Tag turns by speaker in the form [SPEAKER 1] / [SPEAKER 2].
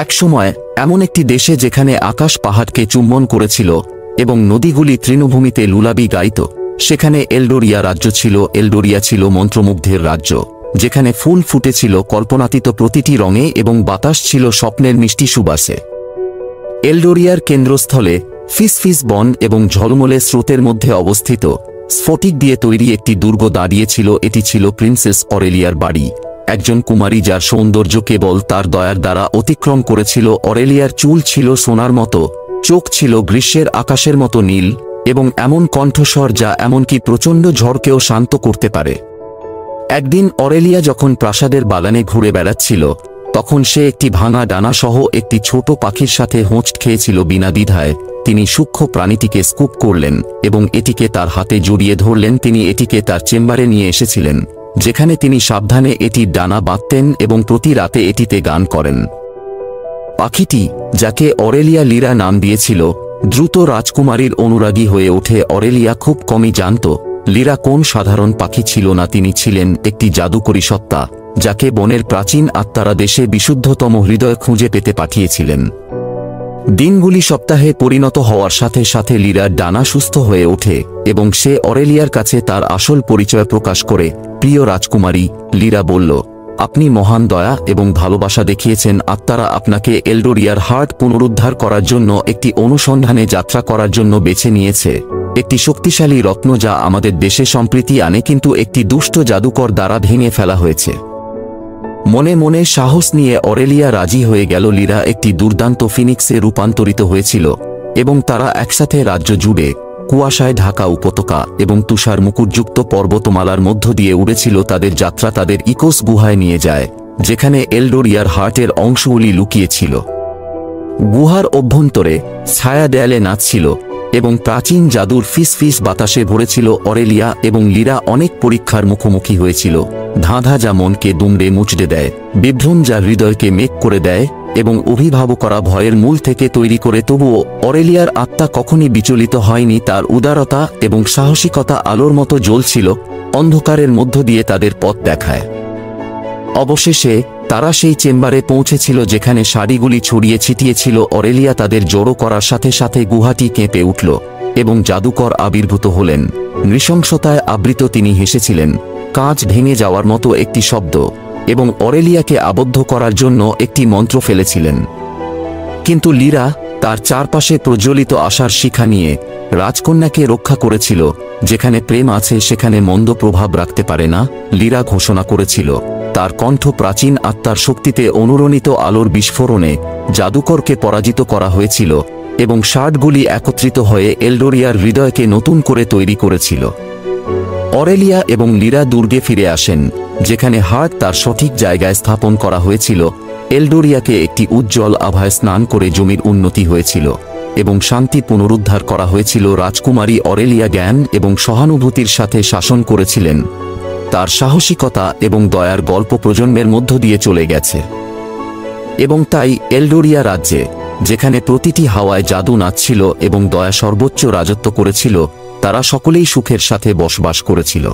[SPEAKER 1] একসময় এমন একটি দেশে যেখানে আকাশ পাহাড়কে চুম্বন করেছিল এবং নদীগুলি তৃণভূমিতে লুলাবি গাইত, সেখানে এলডোরিয়া রাজ্য ছিল। এলডোরিয়া ছিল মন্ত্রমুগ্ধের রাজ্য, যেখানে ফুল ফুটেছিল কল্পনাতীত প্রতিটি রঙে এবং বাতাস ছিল স্বপ্নের মিষ্টি সুবাসে। এলডোরিয়ার কেন্দ্রস্থলে ফিসফিস বন এবং ঝলমলে স্রোতের মধ্যে অবস্থিত স্ফটিক দিয়ে তৈরি একটি দুর্গ দাঁড়িয়েছিল। এটি ছিল প্রিন্সেস অরেলিয়ার বাড়ি, একজন কুমারী যার সৌন্দর্য কেবল তার দয়ার দ্বারা অতিক্রম করেছিল। অরেলিয়ার চুল ছিল সোনার মতো, চোখ ছিল গ্রীষ্মের আকাশের মতো নীল এবং এমন কণ্ঠস্বর যা এমনকি প্রচণ্ড ঝড়কেও শান্ত করতে পারে। একদিন অরেলিয়া যখন প্রাসাদের বাগানে ঘুরে বেড়াচ্ছিল, তখন সে একটি ভাঙা ডানা সহ একটি ছোট পাখির সাথে হোঁচট খেয়েছিল। বিনা দ্বিধায় তিনি সূক্ষ্ম প্রাণীটিকে স্কুপ করলেন এবং এটিকে তার হাতে জড়িয়ে ধরলেন। তিনি এটিকে তার চেম্বারে নিয়ে এসেছিলেন, যেখানে তিনি সাবধানে এটির ডানা বাঁধতেন এবং প্রতি রাতে এটিতে গান করেন। পাখিটি, যাকে অরেলিয়া লিরা নাম দিয়েছিল, দ্রুত রাজকুমারীর অনুরাগী হয়ে ওঠে। অরেলিয়া খুব কমই জানত লিরা কোন সাধারণ পাখি ছিল না, তিনি ছিলেন একটি জাদুকরী সত্তা, যাকে বনের প্রাচীন আত্মারা দেশে বিশুদ্ধতম হৃদয় খুঁজে পেতে পাঠিয়েছিলেন। দিনগুলি সপ্তাহে পরিণত হওয়ার সাথে সাথে লিরার ডানা সুস্থ হয়ে ওঠে এবং সে অরেলিয়ার কাছে তার আসল পরিচয় প্রকাশ করে। প্রিয় রাজকুমারী, লিরা বলল, আপনি মহান দয়া এবং ভালোবাসা দেখিয়েছেন। আত্মারা আপনাকে এলডোরিয়ার হার্ট পুনরুদ্ধার করার জন্য একটি অনুসন্ধানে যাত্রা করার জন্য বেছে নিয়েছে। একটি শক্তিশালী রত্ন যা আমাদের দেশে সম্প্রীতি আনে, কিন্তু একটি দুষ্ট জাদুকর দ্বারা ভেঙে ফেলা হয়েছে। মনে মনে সাহস নিয়ে অরেলিয়া রাজি হয়ে গেল। লিরা একটি দুর্দান্ত ফিনিক্সে রূপান্তরিত হয়েছিল এবং তারা একসাথে রাজ্য জুড়ে কুয়াশায় ঢাকা উপত্যকা এবং তুষার মুকুটযুক্ত পর্বতমালার মধ্য দিয়ে উড়েছিল। তাদের যাত্রা তাদের ইকোস গুহায় নিয়ে যায়, যেখানে এলডোরিয়ার হার্টের অংশগুলি লুকিয়েছিল। গুহার অভ্যন্তরে ছায়া দেয়ালে নাচছিল এবং প্রাচীন জাদুর ফিসফিস বাতাসে ভরেছিল। অরেলিয়া এবং লিরা অনেক পরীক্ষার মুখোমুখি হয়েছিল। ধাঁধা যা মনকে দুমড়ে মুচড়ে দেয়, বিভ্রম যা হৃদয়কে মেঘ করে দেয় এবং অভিভাবকরা ভয়ের মূল থেকে তৈরি করে। তবুও অরেলিয়ার আত্মা কখনই বিচলিত হয়নি। তার উদারতা এবং সাহসিকতা আলোর মতো জ্বলছিল, অন্ধকারের মধ্য দিয়ে তাদের পথ দেখায়। অবশেষে তারা সেই চেম্বারে পৌঁছেছিল যেখানে শাড়িগুলি ছড়িয়ে ছিটিয়েছিল। অরেলিয়া তাদের জড়ো করার সাথে সাথে গুহাটি কেঁপে উঠল এবং জাদুকর আবির্ভূত হলেন। নৃশংসতায় আবৃত তিনি হেসেছিলেন, কাঁচ ভেঙে যাওয়ার মতো একটি শব্দ, এবং অরেলিয়াকে আবদ্ধ করার জন্য একটি মন্ত্র ফেলেছিলেন। কিন্তু লিরা তার চারপাশে প্রজ্বলিত আশার শিখা নিয়ে রাজকন্যাকে রক্ষা করেছিল। যেখানে প্রেম আছে সেখানে মন্দ প্রভাব রাখতে পারে না, লিরা ঘোষণা করেছিল। তার কণ্ঠ প্রাচীন আত্মার শক্তিতে অনুরণিত আলোর বিস্ফোরণে জাদুকরকে পরাজিত করা হয়েছিল এবং শার্টগুলি একত্রিত হয়ে এলডোরিয়ার হৃদয়কে নতুন করে তৈরি করেছিল। অরেলিয়া এবং লিরা দুর্গে ফিরে আসেন, যেখানে হার্ট তার সঠিক জায়গায় স্থাপন করা হয়েছিল। এলডোরিয়াকে একটি উজ্জ্বল আভায় স্নান করে জমির উন্নতি হয়েছিল এবং শান্তি পুনরুদ্ধার করা হয়েছিল। রাজকুমারী অরেলিয়া জ্ঞান এবং সহানুভূতির সাথে শাসন করেছিলেন। তার সাহসিকতা এবং দয়ার গল্প প্রজন্মের মধ্য দিয়ে চলে গেছে এবং তাই এলডোরিয়া রাজ্যে, যেখানে প্রতিটি হাওয়ায় জাদু নাচছিল এবং দয়া সর্বোচ্চ রাজত্ব করেছিল, তারা সকলেই সুখের সাথে বসবাস করেছিল।